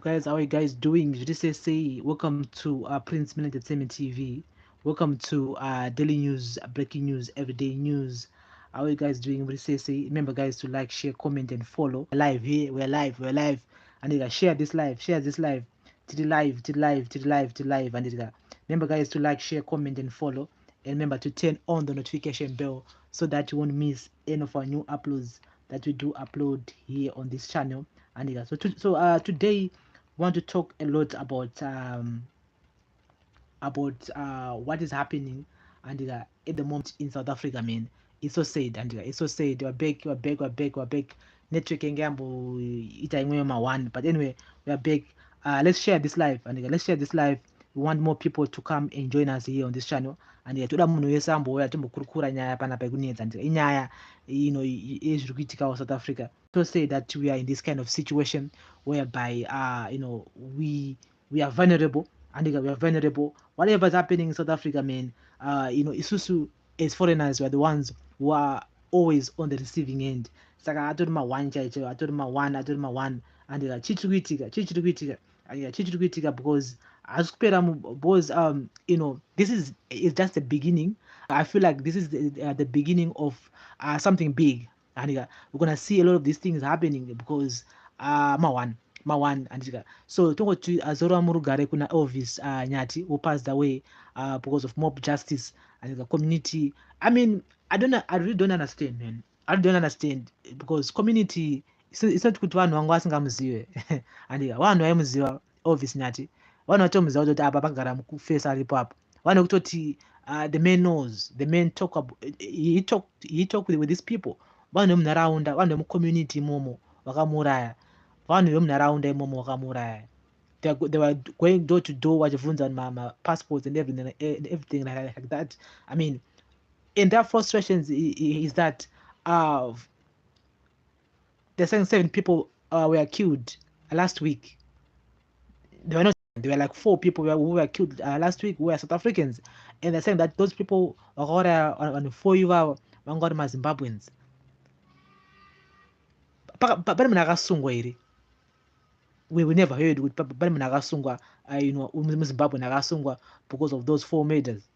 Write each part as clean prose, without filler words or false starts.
guys? How are you guys doing? Just say welcome to Prince Mill Entertainment TV. Welcome to daily news, breaking news, everyday news. How are you guys doing? Say remember guys to like, share, comment, and follow. We're live here. We're live. And you guys share this live, to the live, to the live, to the live, to the live. And you guys remember guys to like, share, comment, and follow. And remember to turn on the notification bell so that you won't miss any of our new uploads that we do upload here on this channel. And yeah, today we want to talk a lot about what is happening and at the moment in South Africa, man. It's so sad and it's so sad. We're back. Network ngambo ita imwe ma one, but anyway, we are back. Let's share this live and let's share this live. We want more people to come and join us here on this channel. And toda munhu wese amboya tombokurukura nyaya panapa kunetsa inyaya ezviri kuitika South Africa. To say that we are in this kind of situation whereby we are vulnerable and we are vulnerable. Whatever is happening in South Africa, man, isusu as foreigners were the ones who are always on the receiving end. Saka atori ma one chaicho, atori ma one, and chichiri kuitika because this is just the beginning. I feel like this is the beginning of something big, and we're gonna see a lot of these things happening because Mawan and so tongoti Azora Murugare kuna Elvis Nyati who passed away because of mob justice and the community. I mean, I really don't understand, man. I don't understand because community it's not kuti vanhu vangu vasingamuzive and vanhu vaimuziva Elvis Nyati, vanhu vatomuziva kuti apa pagara mukufesa aripo apo, vanhu kutoti the man knows, the man he talked with these people, vanhu vemunharaunda, vanhu vemucommunity imomo vakamuraya, vanhu vemunharaunda imomo vakamuraya. They were going door to door vachibvunza my passports and everything like that. I mean, and their frustrations is that they're saying 7 people were killed last week. They were not. There were like 4 people who were killed last week who were South Africans, and they're saying that those people were on 4 Zimbabweans. We never heard with Zimbabwe because of those 4 murders.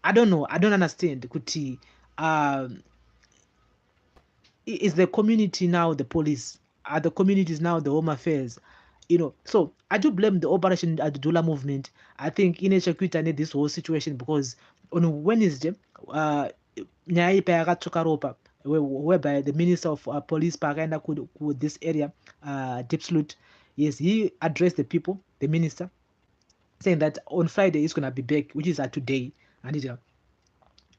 I don't know. I don't understand. Kuti, is the community now the police? Are the communities now the home affairs? So I do blame the Operation Dula movement. I think in need this whole situation because on Wednesday, whereby the Minister of Police Paganda could this area, Deep Sloot, yes, he addressed the people, the minister, saying that on Friday he's gonna be back, which is today, and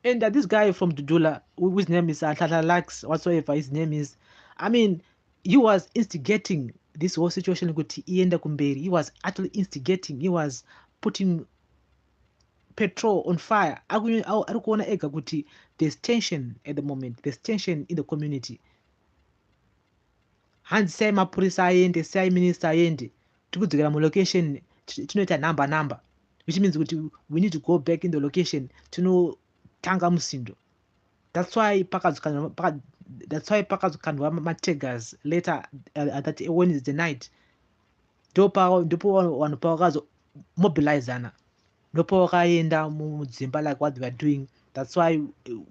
this guy from Dudula, whose name is Lax, whatsoever his name is, I mean, he was instigating this whole situation. He was actually instigating. He was putting petrol on fire. There's tension at the moment. There's tension in the community. And say mapurisa ayende, say minister ayende, to mu location, to number, which means we need to go back in the location to know tanga musindo. That's why Pakazukanwa Mategas later that when is the night. Dopo one Pakazo mobilizana. Dopo kaenda muzimba like what they were doing. That's why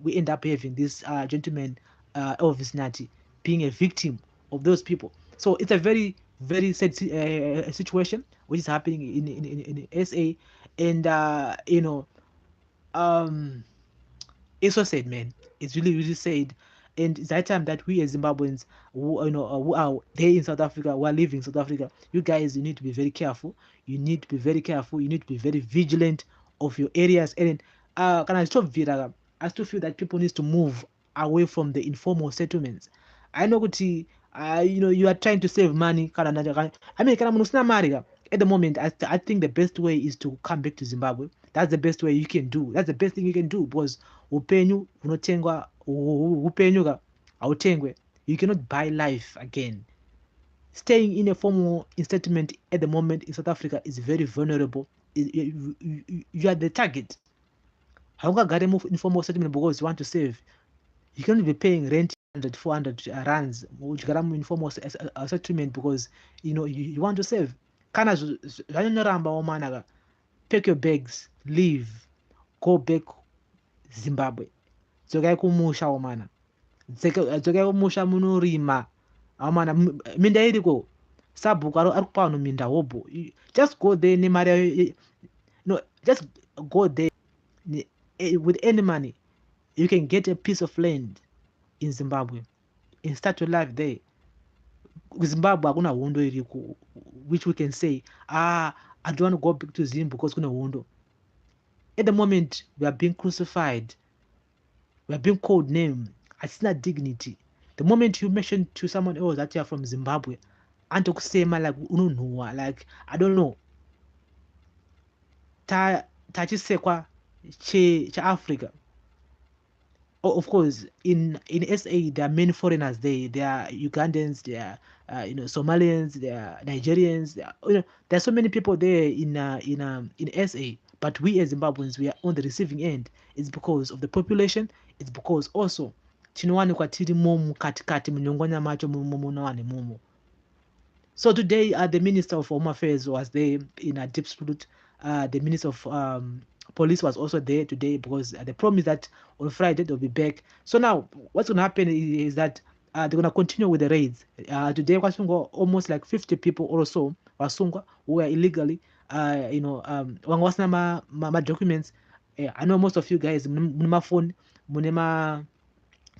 we end up having this gentleman Elvis Nati being a victim of those people. So it's a very, very sad situation which is happening in SA, and it's so sad, man. It's really, really sad. And it's that time that we as Zimbabweans who are there in South Africa, who are living in South Africa, you guys, you need to be very careful. You need to be very careful. You need to be very vigilant of your areas. And I still feel that people need to move away from the informal settlements. I know you are trying to save money. I mean, at the moment, I think the best way is to come back to Zimbabwe. That's the best way you can do. That's the best thing you can do because upenyu unotengwa upenyu autengwe. You cannot buy life again. Staying in a formal settlement at the moment in South Africa is very vulnerable. You are the target. Haungagare mu informal settlement because you want to save. You cannot be paying rent 400 rands uchigara muinformal settlement because you want to save. Kana zvanyoramba womanaka, pack your bags, leave, go back Zimbabwe. Dzokai kumusha womana, dzokai kumusha munorima womana, minda iriko sabhuku ari kupa vanhu minda hobo. Just go there nemari, no, just go there with any money. You can get a piece of land in Zimbabwe and start your life there. Zimbabwe hakuna hondo iriko, which we can say, I don't want to go back to Zimbabwe because kuna hondo. At the moment, we are being crucified. We are being called name. It's not dignity. The moment you mention to someone else that you are from Zimbabwe, and to say like ununua, like I don't know. Tachisekwa cha Africa. Of course, in SA there are many foreigners there. There are Ugandans, there are Somalians, there are Nigerians. There are so many people there in SA. But we as Zimbabweans, we are on the receiving end. It's because of the population. It's because also tinowanikwa tiri momu katikati munyongwanya macho munowane mumo. So today, the Minister of Home Affairs was there in a deep split. The Minister of Police was also there today because the problem is that on Friday they'll be back. So now, what's going to happen is that they're going to continue with the raids. Today, almost like 50 people or so who were illegally, my documents. I know most of you guys, my phone, my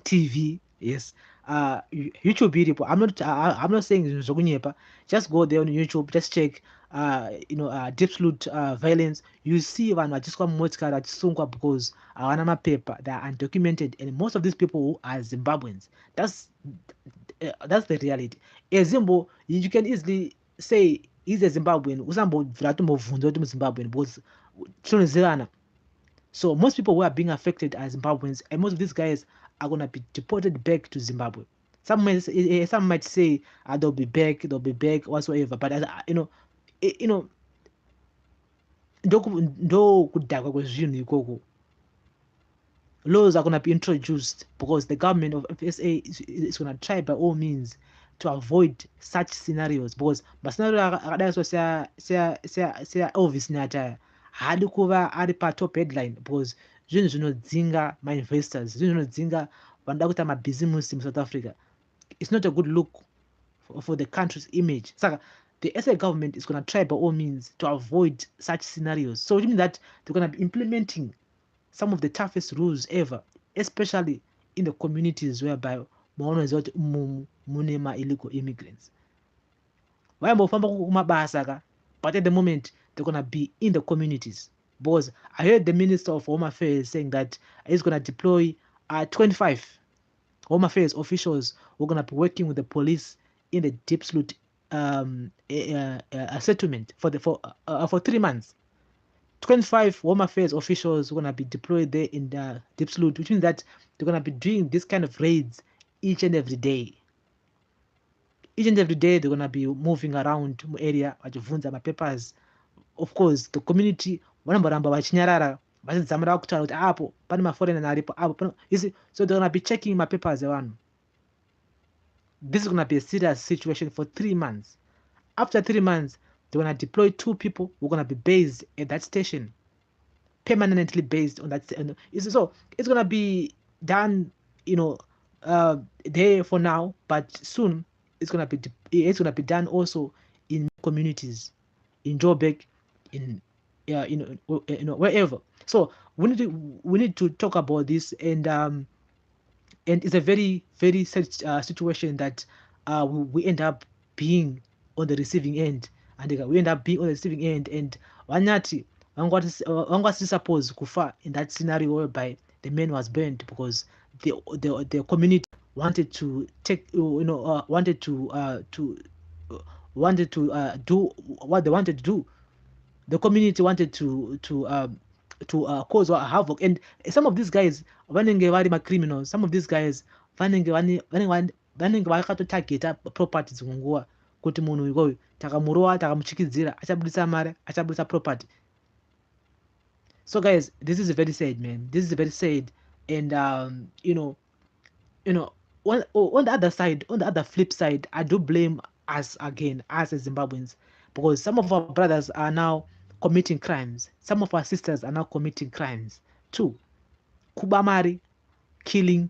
TV, yes. YouTube video. I'm not saying zokunyepa. Just go there on YouTube. Just check. Deep salute violence. You see one just come motikara chisungwa because hawana mapepa. They are undocumented, and most of these people are Zimbabweans. That's the reality. A Zimbo, you can easily say he's a Zimbabwean. Usambo vratumbo vundo to Zimbabwean because tunizirana. So most people who are being affected are Zimbabweans, and most of these guys are gonna be deported back to Zimbabwe. Some might say they'll be back whatsoever. But ndo kudhakwa kwezvinhu ikoko. Laws are gonna be introduced because the government of FSA is gonna try by all means to avoid such scenarios, because mascenario akadai so sea Elvis Nyataya haadi kuva ari patop headline because zvinhu zvinodzinga ma-investors, zvinhu zvinodzinga vanoda kuita mabhizimusi muSouth Africa. It's not a good look for the country's image. Saka the SA government is going to try by all means to avoid such scenarios. So it means that they're going to be implementing some of the toughest rules ever, especially in the communities whereby munema illegal immigrants. But at the moment, they're going to be in the communities. Because I heard the Minister of Home Affairs saying that he's going to deploy 25 Home Affairs officials who are going to be working with the police in the deep salute settlement for 3 months. 25 Home Affairs officials are going to be deployed there in the deep salute, which means that they're going to be doing this kind of raids each and every day. Each and every day, they're going to be moving around the area, vachibvunza mapapers. Of course, the community, vanomboramba vachinyarara, vachidzamira kutaura kuti apo pane maforeigner aripo apo. You see, so they're going to be checking mapapers evanhu. This is going to be a serious situation for 3 months. After 3 months, they're going to deploy 2 people who are going to be based at that station, permanently based on that. So it's going to be done, there for now, but soon it's going to be done also in communities, in Joburg, in wherever. So we need to talk about this, and it's a very, very sad situation that we end up being on the receiving end, and we end up being on the receiving end, and wanyati wangwati suppose kufa in that scenario whereby the man was burned because the community wanted to take wanted to do what they wanted to do. The community wanted to cause havoc, and some of these guys vanenge vari criminals. Some of these guys vanenge vakatotargeta property dzimwe nguva kuti munhu ikoyo takamurova takamuchikidzira achabudisa mari, achabudisa property. So guys, this is very sad, man. This is very sad, and on the other side, on the other flip side, I do blame us again, us as Zimbabweans, because some of our brothers are now committing crimes. Some of our sisters are now committing crimes too. Kubamari, killing,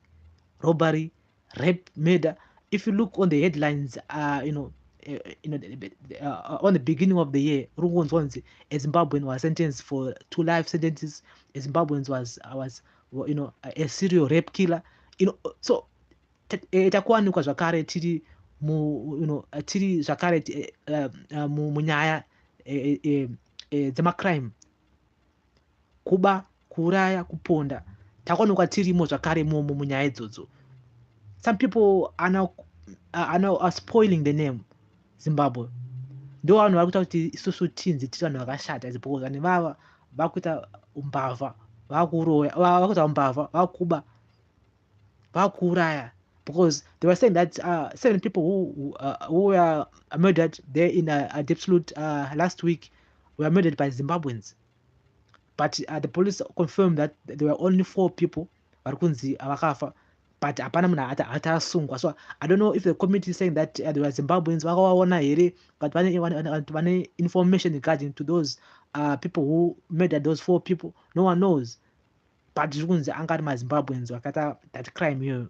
robbery, rape, murder. If you look on the headlines, on the beginning of the year, Rungonzonzi, a Zimbabwean was sentenced for 2 life sentences. A Zimbabwean was a serial rape killer. So takuwanikwa zvakare tiri tiri zvakare munyaya dzemacrime, kuba, kuuraya, kuponda, takuwanikwa tirimo zvakare munyaya idzodzo. Some people are now spoiling the name Zimbabwe. Ndo vanhu vari kuita kuti isusu tinzi tiri vanhu vakashata, because vanhu vava vakuita umbavha, vakuroya, vakuita umbavha, vakuba, vakuuraya. Because they were saying that 7 people who were murdered there in Absolute last week were murdered by Zimbabweans. But the police confirmed that there were only 4 people varikunzi vakafa, but hapana munhu atasungwa. So I don't know if the committee is saying that there were Zimbabweans vakawaona here, but vane information regarding to those people who murdered those 4 people. No one knows. But zvikunzi angari maZimbabweans vakaita that crime here.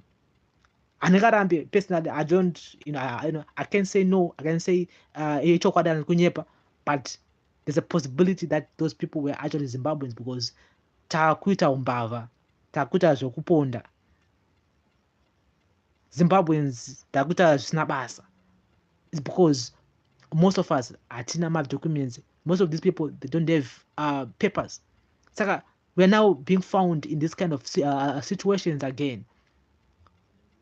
Andikarambe personally, I don't, I can't say no, I can say chokwadi kunyepa, but there's a possibility that those people were actually Zimbabweans, because takuita umbava, takuita zvokuponda. Zimbabweans takuita zvisina basa. It's because most of us hatina documents. Most of these people, they don't have papers. Saka, we're now being found in this kind of situations again.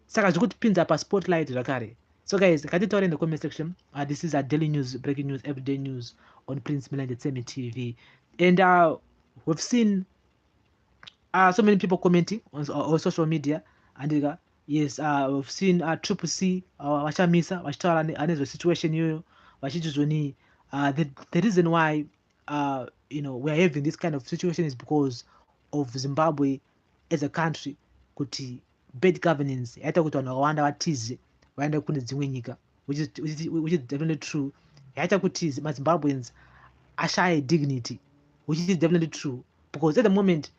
Saka zvekutipinza spotlight zvakare. So guys, ngatitaure in the comment section. This is a daily news, breaking news, everyday news on Prince Miller Entertainment TV. And we've seen so many people commenting on social media. And yes, we've seen Triple C, vachamisa, vachitaura nezve situation iyoyo, vachiti the reason why we're having this kind of situation is because of Zimbabwe as a country, kuti bad governance yaita kuti vanhu vakawanda vatize vaende kune dzimwe nyika, which is definitely true. Yaita kuti maZimbabweans ashaye dignity, which is definitely true, because at the moment,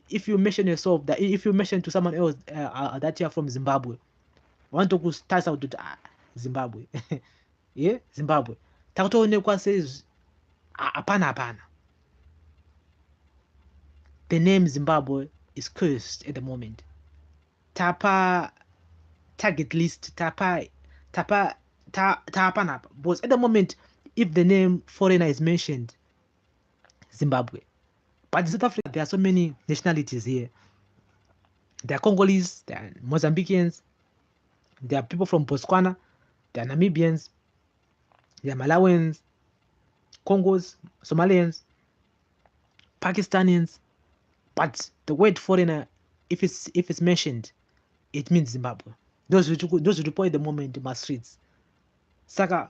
if you mention yourself, that if you mention to someone else that you are from Zimbabwe, want to start out with Zimbabwe. Yeah, Zimbabwe, takutoonekwa says hapana. The name Zimbabwe is cursed at the moment. Tapa target list, tapa napa. Because at the moment, if the name foreigner is mentioned, Zimbabwe. But in South Africa, there are so many nationalities here. There are Congolese, there are Mozambicans, there are people from Botswana, there are Namibians, there are Malawians, Congos, Somalians, Pakistanians. But the word foreigner, if it's mentioned, it means Zimbabwe. Those who report at the moment in my streets. Saka,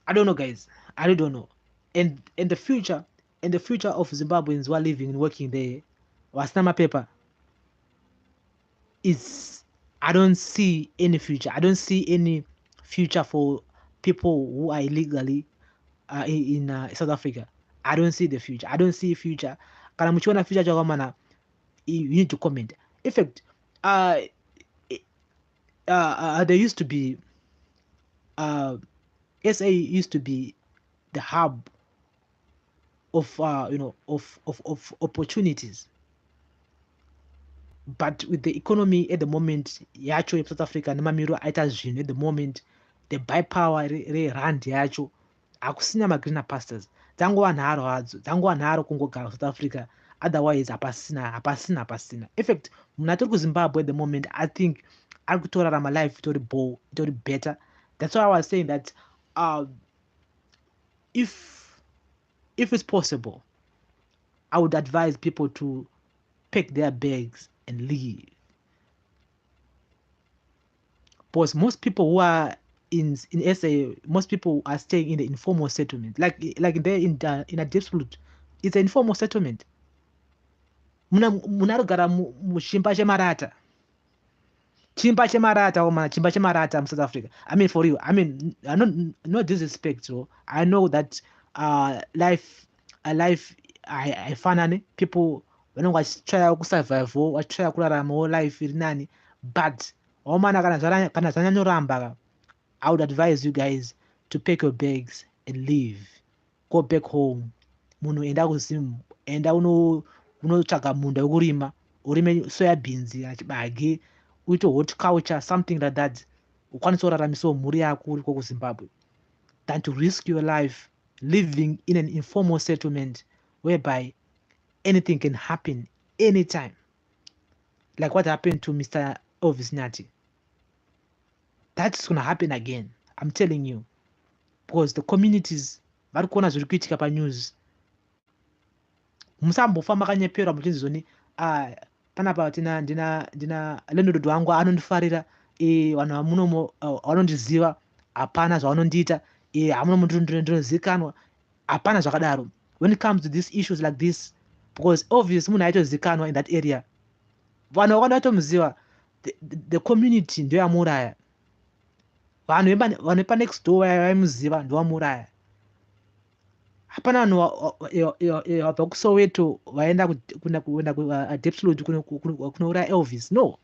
I don't know, guys. I really don't know. And in the future of Zimbabweans who are living and working there, Wasnama paper is, I don't see any future. I don't see any future for people who are illegally in South Africa. I don't see the future. I don't see a future. Kana muchiona future chakamana, you need to comment. In fact, there used to be SA used to be the hub of of opportunities. But with the economy at the moment, yacho South Africa nemamiro aita zvinhu at the moment, the buy power rand yacho akusina magreener pastures. Dzangova nharo hadzo, dzangova nharo kungogara South Africa. Otherwise hapasina. In fact, munhu atori kuZimbabwe at the moment, I think ari kutorarama life itori better. That's why I was saying that if it's possible, I would advise people to pack their bags and leave. Because most people who are in SA, most people are staying in the informal settlement. Like there in a Absolute, it's an informal settlement. Munarogara muchimba chemarata. chimba chemarata omana chimba chemarata South Africa. I mean, for you, I mean, I don't, no disrespect, so I know that life haifanani, people vanenge vachitry kusurvive vachitry kuraramawo life iri nani, but omana kana zvanyanyoramba, I would advise you guys to pack your bags and leave, go back home. Munhu enda kuzimu, enda unotsvaga munda wekurima, urime soya beans kana chibage, uite horticulture, something like that, ukwanise kuraramisawo mhuri yako uriko kuZimbabwe, than to risk your life living in an informal settlement whereby anything can happen anytime, like what happened to Mr. Elvis Nyati. That's gonna happen again, I'm telling you, because the communities vari kuona zviri kuitika panews. Musambofa makanyepera muchinzoni panapa ndina landlord wangu anondifarira, vanhu vamunomo vanondiziva, hapana zvavanondiita, hamuna munhu ndinozikanwa, hapana zvakadaro. When it comes to these issues like this, because obviously munhu aitozikanwa in that area, vanhu vakanda vatomuziva, the community ndio yamuraya, vanhu vepa next door vaimuziva ndio vamuraya. Hapana vanhu vabva kuSoweto vaenda kuDepsloot kunouraya Elvis, no.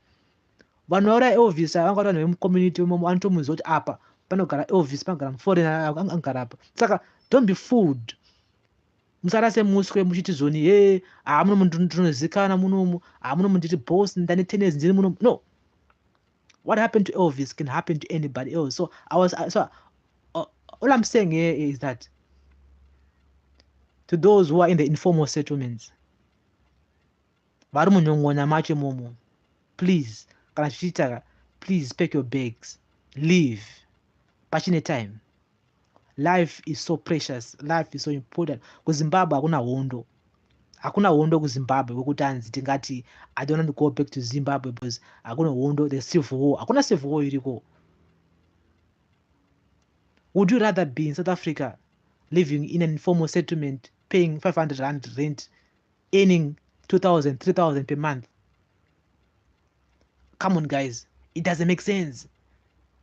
Vanhu vauraya Elvis vanga vari vanhu vemucommunity vanotomuziva kuti apa panogara Elvis, panogara muforeigner angara apa. Saka don't be fooled. Musarase muswe muchiti zoni muno munhu ndinozikana munomu, muno munhu ndiri boss, ndane tennis ndiri munomu. No. What happened to Elvis can happen to anybody else. So all I'm saying here is that to those who are in the informal settlements, vari munyong'onya macho momo, please, kana zvichiitaka, please pack your bags, leave. Pachine time. Life is so precious, life is so important. KuZimbabwe hakuna hondo kuZimbabwe wekuti anzi tingati I don't want to go back to Zimbabwe because hakuna hondo, there's civil war. Hakuna civil war iriko. Would you rather be in South Africa living in an informal settlement, paying 500 rand rent, earning 2,000, 3,000 per month? Come on, guys. It doesn't make sense.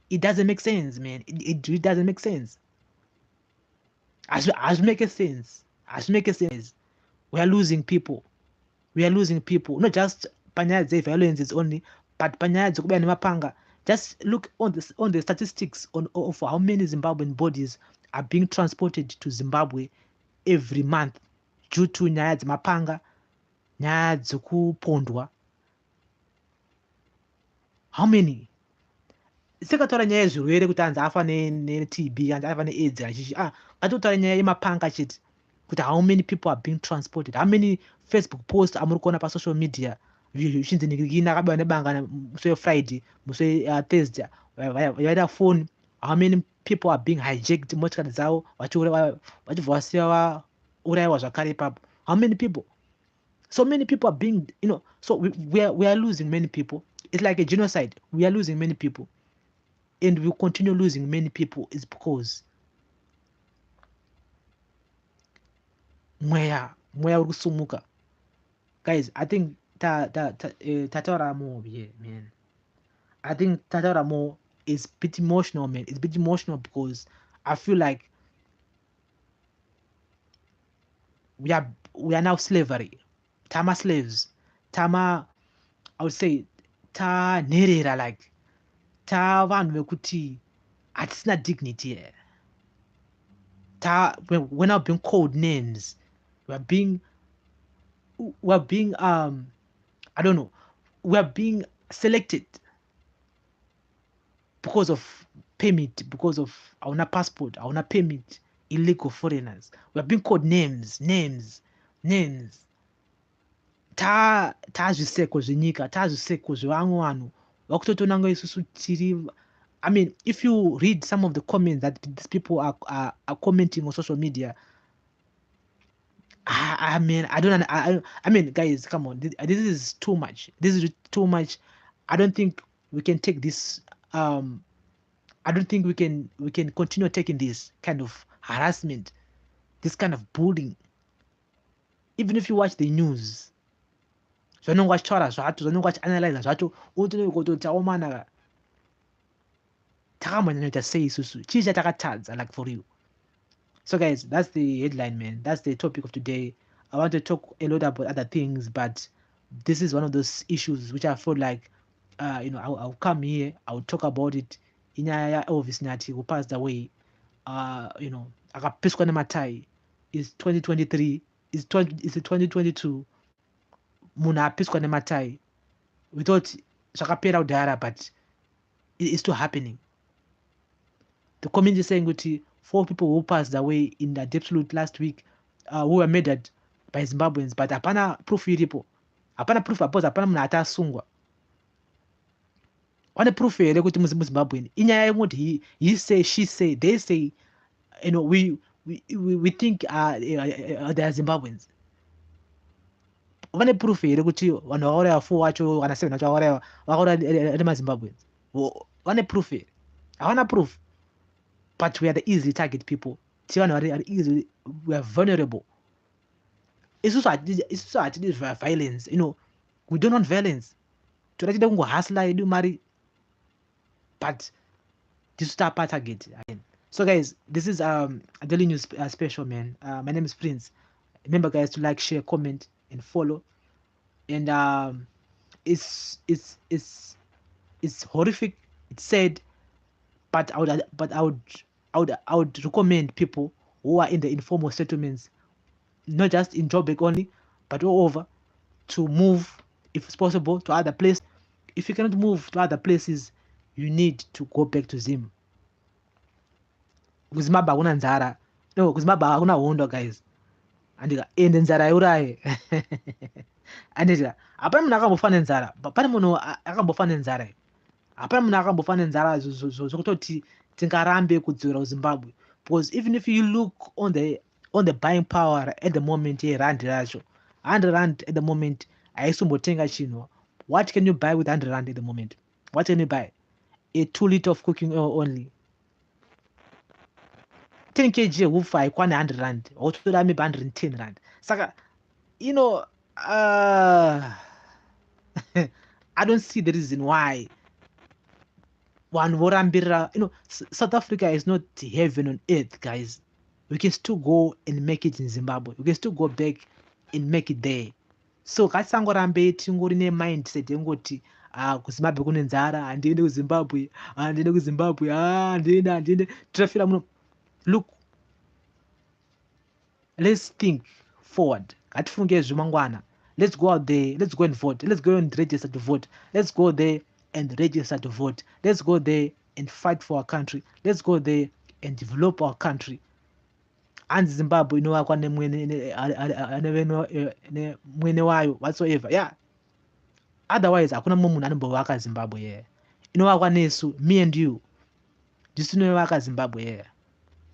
It doesn't make sense, man. It doesn't make sense. As make a sense. As make a sense. We are losing people. We are losing people. Not just panyadze violence is only, but panyadze kuba nemapanga. Just look on the statistics of how many Zimbabwean bodies are being transported to Zimbabwe every month due to nyaya dzemapanga, nyaya dzekupondwa. How many? Sekataura nyaya yezvirwere kuti anzi afa ne-TB, anzi afa ne-AIDS achichi. Ngatotaura nyaya yemapanga chete kuti how many people are being transported. How many Facebook posts amuri kuona pa-social media zvichinzi nikikina akabewa nebanga musi weFriday, musi weThursday, vaida phone. How many people are being hijacked motikari dzavo vachibva vasiya vaurayiwa zvakare ipapo? How many people? So many people are being, so we are losing many people. It's like a genocide. We are losing many people. And we continue losing many people is because mweya uri kusumuka. Guys, I think tataura more here, man. I think tataura more is a bit emotional, man. It's a bit emotional because I feel like we are now slavery. Tama slaves. Tama, I would say, ta nerera, like ta vanhu vekuti hatisina dignity here. We're not being called names. We're being I don't know, we're being selected because of permit, because of our passport, our permit, illegal foreigners. We're being called names. Tazviseko zvenyika, tazviseko zvevamwe vanhu vakutotonanga isusu tiri. I mean, if you read some of the comments that these people are commenting on social media, I mean, guys, come on, this is too much. This is too much. I don't think we can take this. I don't think we can continue taking this kind of harassment, this kind of bullying. Even if you watch the news, zvanenge vachitaura zvacho zvanenge vachianalyza zvacho unototi aomana takambonyanyoita sei isusu chii chatakatadza like for you. So guys, that's the headline, man. That's the topic of today. I want to talk a lot about other things, but this is one of those issues which I feel like I'll come here, I'll talk about it. Inyaya Elvis Nati who passed away, akapiswa nematai. Is 2023, is 2022. Munhu apiswa nematai. We thought zvakapera kudhara, but it's still happening. The community is saying that 4 people who passed away in the Absolute last week who were murdered by Zimbabweans, but hapana proof iripo. Hapana proof because hapana munhu atasungwa. Pane proof here kuti muZimbabwean. Inyaya yekuti he say, she say, they say, we think they are Zimbabweans. Pane proof here kuti vanhu vakauraya 4 wacho kana 7 vacho vakauraya nemaZimbabweans. Pane proof here. Havana proof. But we are the easy target people. We are vulnerable. It's also violence. We don't want violence. But this is our target. So guys, this is a daily news special, man. My name is Prince. Remember guys to like, share, comment, and follow. And it's horrific. It's sad. But I would recommend people who are in the informal settlements, not just in Joburg only, but all over, to move, if it's possible, to other places. If you cannot move to other places, you need to go back to Zim. Kuzimaba hakuna nzara. No, kuzimaba hakuna hondo, guys. Andika, ende nzara yuraye. Andika, hapana munhu akambofa nenzara. Pane munhu akambofa nenzara. Hapana munhu akambofa nenzara zvokutoti tingarambe kudzura kuZimbabwe. Because even if you look on the buying power at the moment here, rand racho, 100 rand at the moment, aisumbotenga chinhu. What can you buy with 100 rand at the moment? What can you buy? A 2 liter of cooking oil only. 10 kg hoof haikwana 100 rand. Wautoda maybe 110 rand. Saka, I don't see the reason why one vorambira. South Africa is not heaven on earth, guys. We can still go and make it in Zimbabwe. We can still go back and make it there. So kasangorambe tingori ne mindset yengoti kuZimbabwe kune nzara, andiende kuZimbabwe, andiende trafira muno. Look, let's think forward. Ngatifunge zvimangwana. Let's go out there. Let's go and vote. Let's go and register to vote. Let's go there and register to vote. Let's go there and fight for our country. Let's go there and develop our country. And Zimbabwe inovakwa nemwene wayo whatsoever. Yeah. Otherwise, hakuna munhu anombovaka Zimbabwe here. Inovakwa nesu, me and you. Just inovaka Zimbabwe here.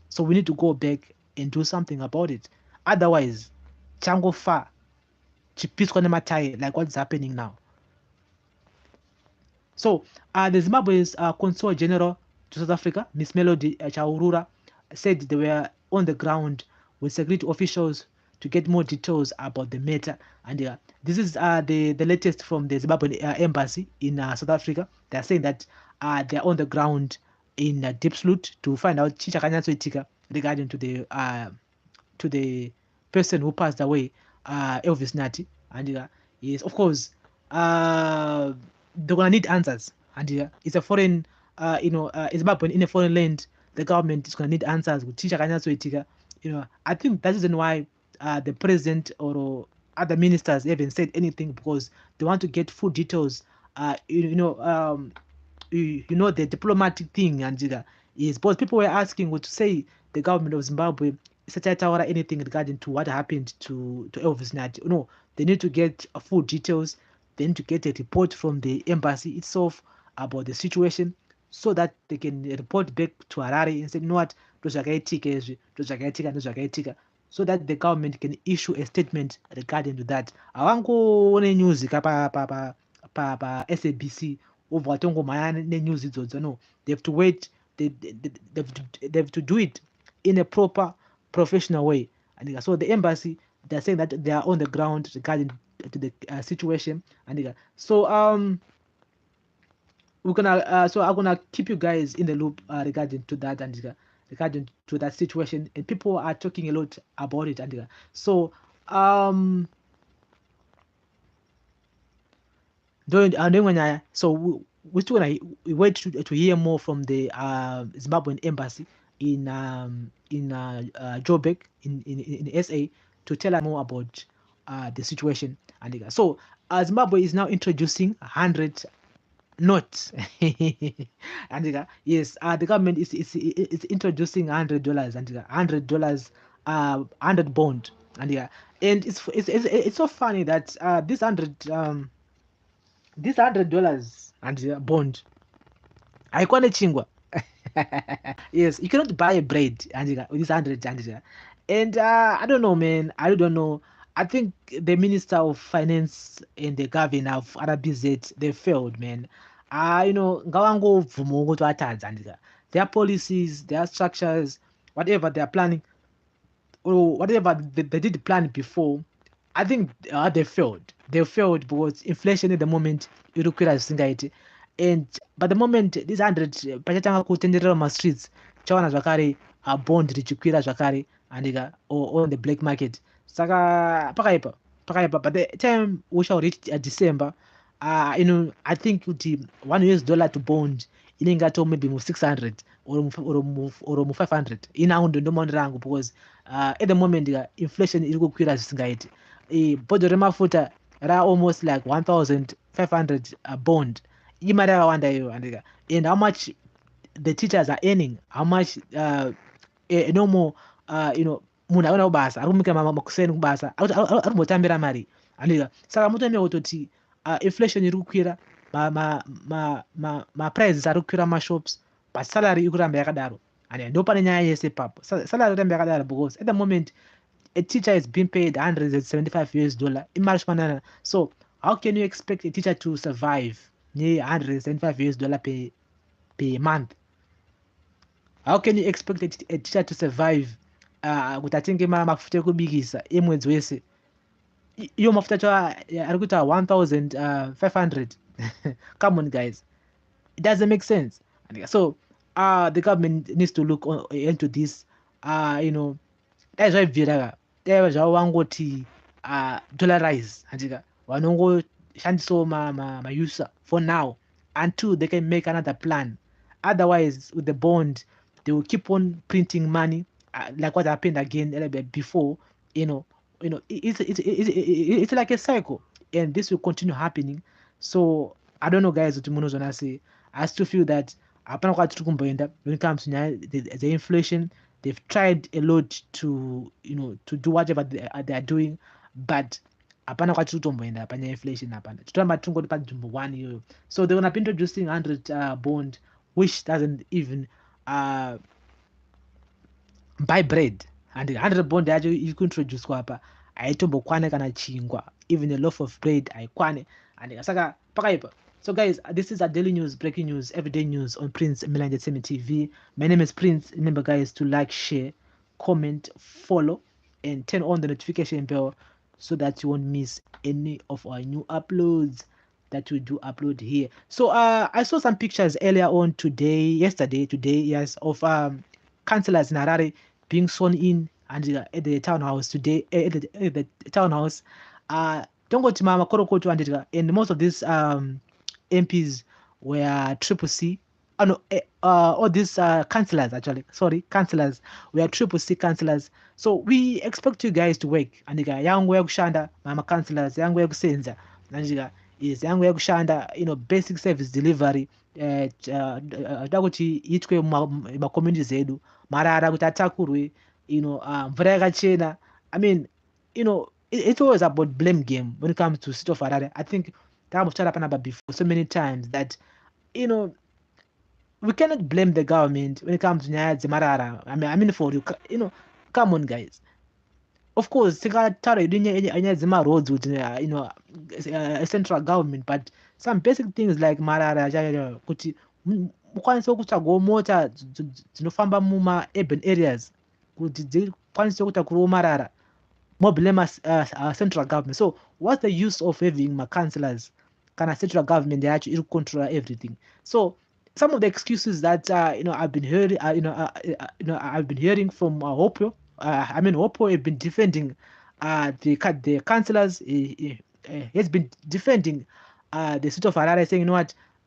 So we need to go back and do something about it. Otherwise, changofa chipiswa nematai like what's happening now. So the Zimbabwe's Consul General to South Africa, Miss Melody Chaurura, said they were on the ground with security officials to get more details about the matter. And this is the latest from the Zimbabwean embassy in South Africa. They are saying that they are on the ground in Absolute to find out chichakanyatsoitika regarding to the person who passed away, Elvis Nati. And yes, of course, they're gonna need answers. And it's a foreign, it's Zimbabwe in a foreign land. The government is gonna need answers. I think that is why the president or other ministers haven't said anything, because they want to get full details. The diplomatic thing, and is because people were asking what to say the government of Zimbabwe or anything regarding to what happened to Elvis Nati. No, they need to get full details. They need to get a report from the embassy itself about the situation, so that they can report back to Harare and say, you know what, so that the government can issue a statement regarding to that. Awango news pa SABC over watongo mayane news idzodzo. No, they have to wait. They have to do it in a proper professional way. And so the embassy, they're saying that they are on the ground regarding to the situation. And so we're gonna so I'm gonna keep you guys in the loop regarding to that, and regarding to that situation, and people are talking a lot about it. And so so we still gonna we wait to hear more from the Zimbabwean embassy in Joburg in SA to tell us more about the situation. And so Zimbabwe is now introducing 100 notes. And yes, the government is introducing $100, and $100 100 bond. And and it's so funny that this $100 and bond haikwane chingwa. Yes, you cannot buy a bread and with this 100. And I don't know, man. I don't know. I think the Minister of Finance and the governor of RBZ, they failed, man. Ngawangobvuma ukuthi watadza their policies, their structures, whatever they are planning, or whatever they did plan before, I think they failed. They failed because inflation at the moment irikwira zvisingaiti. And but the moment this 100 pachatanga kutenderera mumastreets chawana zvakare bond richikwira zvakare and or on the black market. Saka pakaipa. But the time we shall reach December, I think kuti $1 to bond inenge to maybe 600 or 500 inaundo ndomaonero rangu, because at the moment inflation iri kukwira zvisingaiti. Bhodho remafuta almost like 1,500 bond. Imari yakawanda iyo. And how much the teachers are earning, how much a normal munhu akona kubasa ari kumukira makuseni kubasa ari kumbotambira mari. Saka mutoona kutoti inflation iri kukwira, prices ari kukwira mashops, but salary iri kuramba yakadaro. And ndo pane nyaya yese papo. Salary iramba yakadaro because at the moment a teacher is being paid $175. Imari shmanana. So how can you expect a teacher to survive near $175 per month? How can you expect a teacher to survive kuti atenge mafuta ekubikisa emwedzi wese? Iyo mafuta acho ari kuita 1,500. Come on, guys, it doesn't make sense. So the government needs to look into this. Dai zvaibvira dai zvavo vangoti dollarize, handika vanongoshandisawo mausa for now until they can make another plan. Otherwise, with the bond, they will keep on printing money like what happened again a little bit before. It's like a cycle, and this will continue happening. So I don't know, guys. What say? I still feel that when it comes to the inflation, they've tried a lot to do whatever they are doing, but hapana kwachitotomboenda panya inflation hapana. Totamba tungoti pa nzvimbo 1 iyoyo. So they're gonna be introducing 100 bond, which doesn't even buy bread. And 100 bond yacho iri kuintroducwa apa haitombokwane kana chingwa, even a loaf of bread haikwane. And saka pakaipa. So guys, this is a daily news, breaking news, everyday news on Prince Millerentertainment Entertainment TV. My name is Prince. Remember, guys, to like, share, comment, follow, and turn on the notification bell so that you won't miss any of our new uploads that we do upload here. So I saw some pictures earlier on today, yes, of councillors in Harare being sworn in and at the townhouse today, at the townhouse. Don't go to Mama Korokoto and most of these MPs were Triple C. All these councillors councillors were Triple C councillors. So we expect you guys to work. And young way kushanda mama councillors, young way kusenza. Is young way kushanda, basic service delivery. Kuti itwe ma communities edu marara kuti atakurwe, mvura yakachena. I mean, it's always about blame game when it comes to City of Harare. I think that was talked about before so many times that we cannot blame the government when it comes to Nyaya Marara. I mean for you, come on, guys. Of course, Nyaya roads with central government, but some basic things like Marara, kuti mukwanise kutsvagawo mota dzinofamba muma urban areas kuti dzikwanise kutakurawo marara. more blame central government. So what's the use of having my councillors? Can a central government they actually control everything? So some of the excuses that I've been hearing, I've been hearing from Hopo. Hopo have been defending the councillors. Has been defending the state of Harare, saying,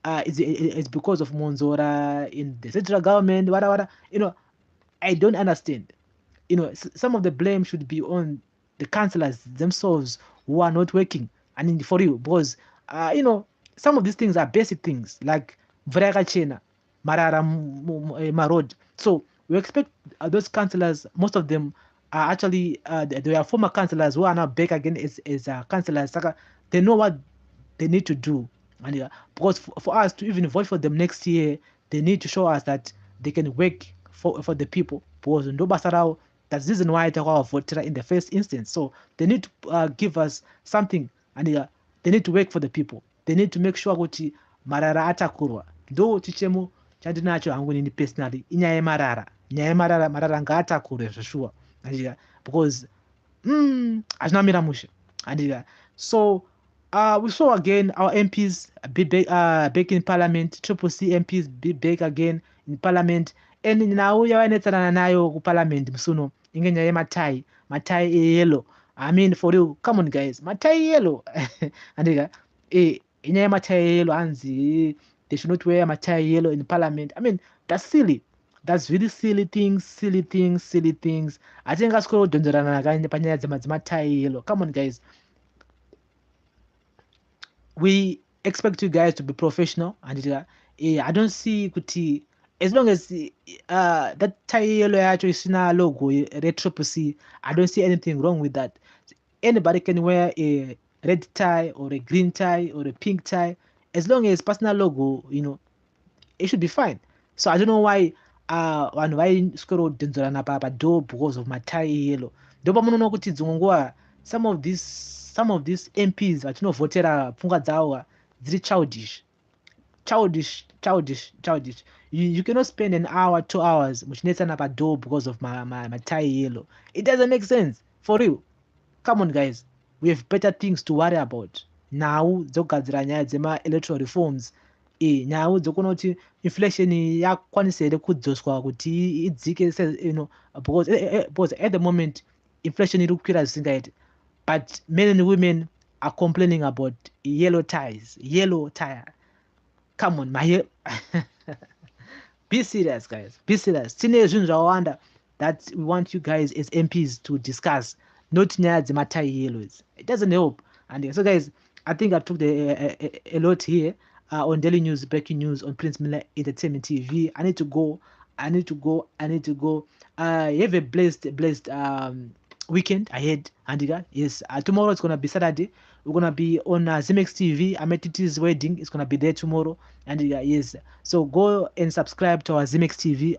it's because of Monzora in the central government. Whatever. I don't understand. Some of the blame should be on the councillors themselves who are not working. I mean, for you, because some of these things are basic things like Vrega Chena, Marara Marod. So we expect those councillors, most of them are actually they are former councillors who are now back again as councillors. They know what they need to do. And because for us to even vote for them next year, they need to show us that they can work for the people. Because that's the reason why they were voted in the first instance. So they need to give us something, and they need to work for the people. They need to make sure kuti marara atakurwa. Ndo chichemo chandinacho hangu nini personally inyaya yemarara marara ngaatakurwe zveshuwa. Because hazvinamira mushe. And so we saw again our MPs be back in parliament, triple C MPs be back again in parliament. And now yavanetsanana nayo kuparliament musuno inge nyaya matai yellow. I mean, for you, come on guys, matai yellow. And inyaya matai yellow anzi they should not wear matai yellow in parliament. I mean, that's silly. That's really silly things. I think that's called matai yellow. Come on guys. We expect you guys to be professional, and I don't see kuti as long as that tie yellow actually is a logo red triple C. I don't see anything wrong with that. Anybody can wear a red tie or a green tie or a pink tie as long as personal logo, it should be fine. So I don't know why vanhu vaiswera papa do because of my tie yellow. Ndopa munoona kuti dzimwe nguva some of these MPs vatinovhotera pfungwa dzavo dziri childish. You cannot spend an hour, 2 hours muchinetsana pado because of my tie yellow. It doesn't make sense. For real. Come on guys. We have better things to worry about. Now dzogadzira nyaya dzema-electoral reforms. Nyaya dzokuona kuti inflation yakwanisa here kudzoswa kuti idzike, because at the moment inflation iri kukwira zvisingaiti. But men and women are complaining about yellow tie. Come on, be serious, guys. Be serious. That we want you guys as MPs to discuss, not nyaya dzematai yellows. It doesn't help. And so, guys, I think I took a lot here on Daily News, breaking news on Prince Miller Entertainment TV. I need to go. Have a blessed weekend ahead. And yes, tomorrow it's gonna be Saturday. We're gonna be on Zimex TV. Ametiti's wedding is gonna be there tomorrow. And yes, so go and subscribe to our Zimex TV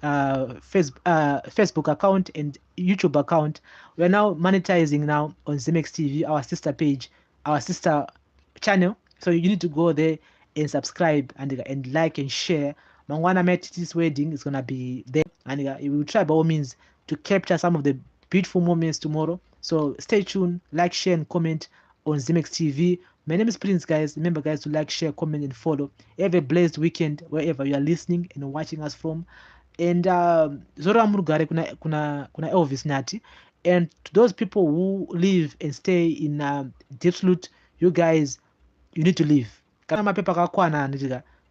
Facebook account and YouTube account. We're now monetizing now on Zimex TV, our sister page, our sister channel. So you need to go there and subscribe and like and share. Mangwana Ametiti's wedding is gonna be there, and we will try by all means to capture some of the beautiful moments tomorrow. So stay tuned, like, share, and comment on Zimex TV. My name is Prince, guys. Remember, guys, to like, share, comment, and follow. Have a blessed weekend wherever you are listening and watching us from. And Zora Murugare kuna Elvis Nati. And to those people who live and stay in Deepsloot, you guys, you need to leave.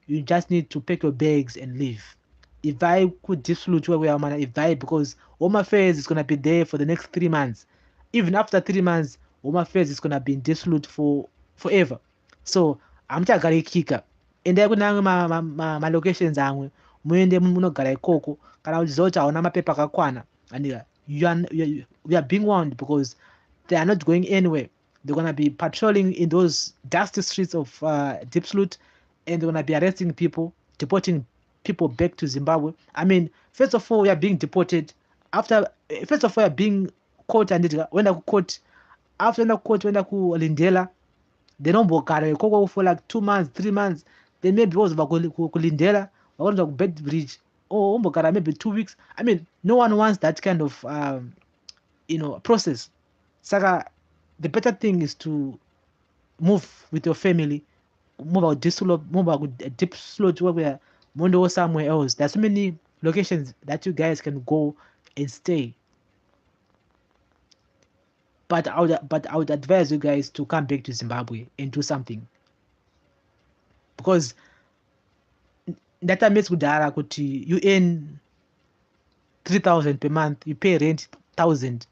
You just need to pack your bags and leave. If I could Deepsloot where we are, if I, because Home Affairs is gonna be there for the next 3 months. Even after 3 months, Home Affairs is gonna be in Deepsloot for forever. So I'm kika. And there kuna ma locations amwe muende munogara ikoko kana uchizocha hauna mapepa akakwana. And we are being warned because they are not going anywhere. They're gonna be patrolling in those dusty streets of Deepsloot, and they're gonna be arresting people, deporting people back to Zimbabwe. I mean, first of all, we are being deported. First of all, we are being caught and when I caught, after the court, when I Lindela, they don't work for like 2 months, 3 months. Then maybe was Lindela, or on bed bridge, or maybe 2 weeks. I mean, no one wants that kind of process. Saka the better thing is to move with your family, move out this slope, move out with a deep slope where Mondo or somewhere else. There's so many locations that you guys can go and stay. But I would advise you guys to come back to Zimbabwe and do something, because that makes kudara kuti you earn 3,000 per month, you pay rent 1,000,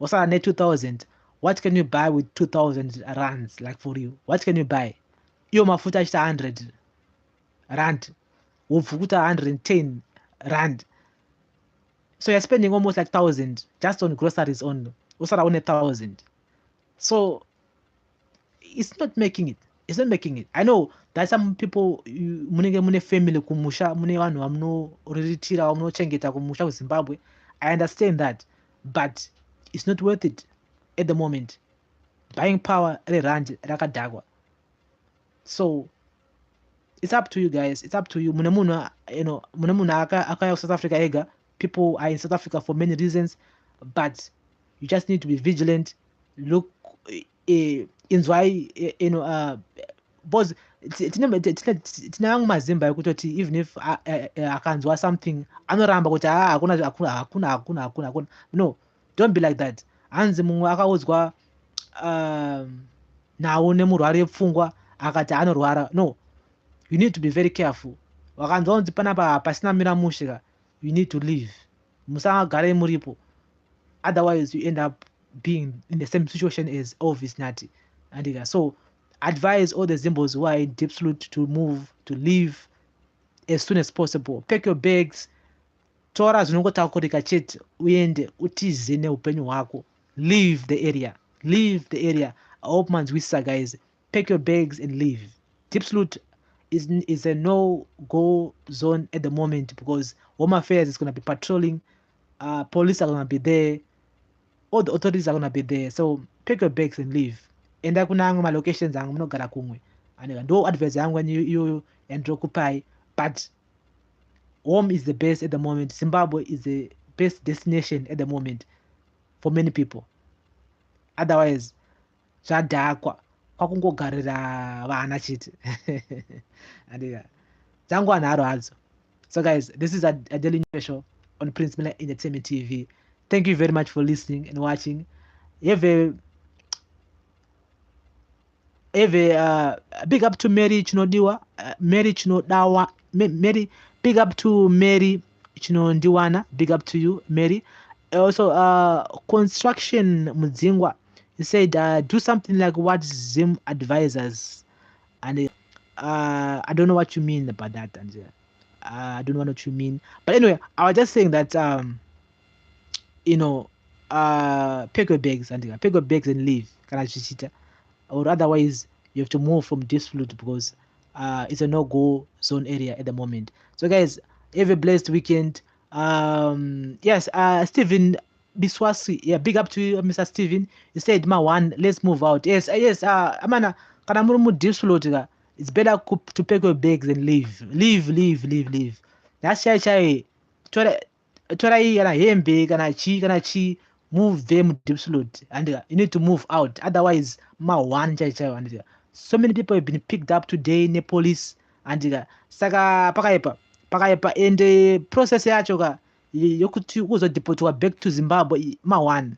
wasala net 2,000. What can you buy with 2,000 rands? Like for you, what can you buy? Iyo mafuta achita 100 rand, wofukuta 110 rand. So you're spending almost like 1,000 just on groceries only. Usara only 1,000. So it's not making it. It's not making it. I know that some people mune family kumusha, mune vanhu vamunoritira vamunochengeta kumusha kuZimbabwe. I understand that, but it's not worth it at the moment. Buying power rerand rakadhagwa. So it's up to you guys. It's up to you. Mune munhu akaya South Africa ega. People are in South Africa for many reasons, but you just need to be vigilant. Look, inzwai, boss, tina yangu mazimba yekutoti even if akanzwa something anoramba kuti hakuna. No, don't be like that. Hanzi mumwe akaudzwa nawo nemurwari pfungwa akati anorwara. No, you need to be very careful. Wakanzwa kunzi panapa pasina mira mushe, you need to leave. Musagare muripo. Otherwise you end up being in the same situation as Elvis Nati. And so advise all the Zimbos who are in deep sleep to move, to leave as soon as possible. Pack your bags. Tora zvinongotakurika chete uende utize neupenyu hwako. Leave the area. Leave the area. I hope manzwisisa, guys. Pack your bags and leave. Deep sleep is a no-go zone at the moment because Home Affairs is going to be patrolling. Police are going to be there. All the authorities are going to be there. So pack your bags and leave. And kuna yangu ma locations yangu munogara kumwe. And ndo advice yangu when you and occupy. But home is the best at the moment. Zimbabwe is the best destination at the moment for many people. Otherwise, zvadhakwa kwakungogarira vana chete. And zangu anaro hadzo. So guys, this is a daily news show on Prince Miller Entertainment TV. Thank you very much for listening and watching. Have a big up to Mary Chinodiwa, Mary Chinodawa, Mary. Big up to Mary Chinondiwana. Big up to you, Mary. Also, Construction Muzingwa. He said, do something like what Zim advisors. And I don't know what you mean about that. And I don't know what you mean. But anyway, I was just saying that, pack your bags and leave. Or otherwise, you have to move from this flute because it's a no-go zone area at the moment. So guys, have a blessed weekend. Yes, Stephen Biswasi, yeah, big up to you, Mr. Stephen. You said, "One, let's move out." Yes, amana, kana muri this flute, it's better to pack your bags and leave. Leave. That's shy. Tora yana hembe kana chi move them deep slot and you need to move out. Otherwise, one and so many people have been picked up today in the police and saka pakaipa and the process yacho ka yokuti uzodepotwa back to Zimbabwe one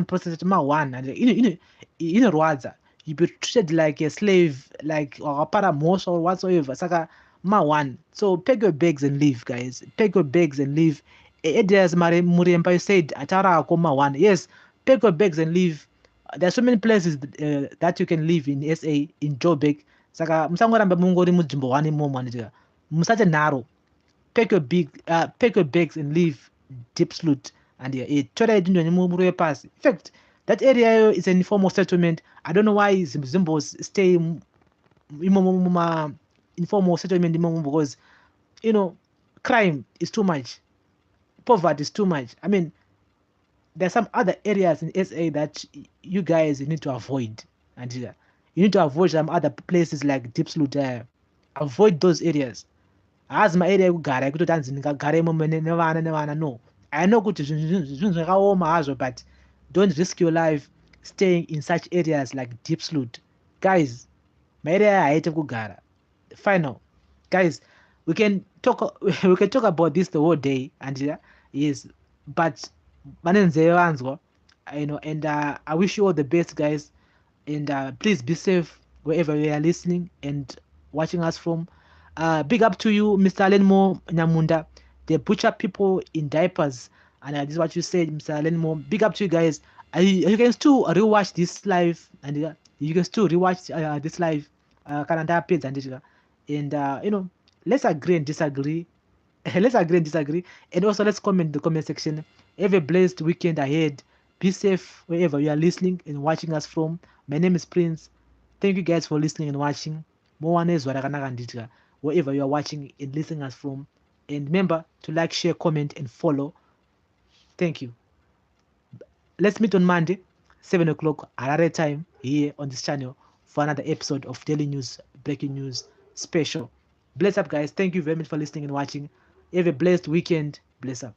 process one and inorwadza. You be treated like a slave, like or paramos or whatsoever. Saka one. So pack your bags and leave, guys. Pack your bags and leave. Edias Muriempa said Atara Koma one. Yes, pack your bags and leave. There's so many places that you can live in SA, in Joburg. Saka Musangoramba Mungori Mujimbo one moment. Musacha Naro. Pack your bags and leave deep slot. And pass. In fact, that area is an informal settlement. I don't know why Zimbos stay in informal settlement because crime is too much. Poverty is too much. I mean, there's some other areas in SA that you guys need to avoid. And you need to avoid some other places like Deep Slot. Avoid those areas. As my area kugara kutotanzi nikagare nevana no. I know kuti zvinhu zvakaoma hazvo, but Don't risk your life staying in such areas like deep sloot. Guys, maeneo hayaite kugara. Final. Guys, we can talk we can talk about this the whole day, and yes, but manenzeo anzwa, and I wish you all the best, guys, and please be safe wherever you are listening and watching us from. Big up to you, Mr. Lenmo Nyamunda, the butcher people in diapers. And this is what you said, Mr. Lenmo. Big up to you guys. You can still rewatch this live, and you can still rewatch this live Canada page, and let's agree and disagree. Let's agree and disagree, and also let's comment in the comment section. Have a blessed weekend ahead. Be safe wherever you are listening and watching us from. My name is Prince. Thank you guys for listening and watching. Wherever you are watching and listening us from. And remember to like, share, comment, and follow. Thank you. Let's meet on Monday, 7 o'clock Harare time here on this channel for another episode of Daily News, Breaking News Special. Bless up, guys. Thank you very much for listening and watching. Have a blessed weekend. Bless up.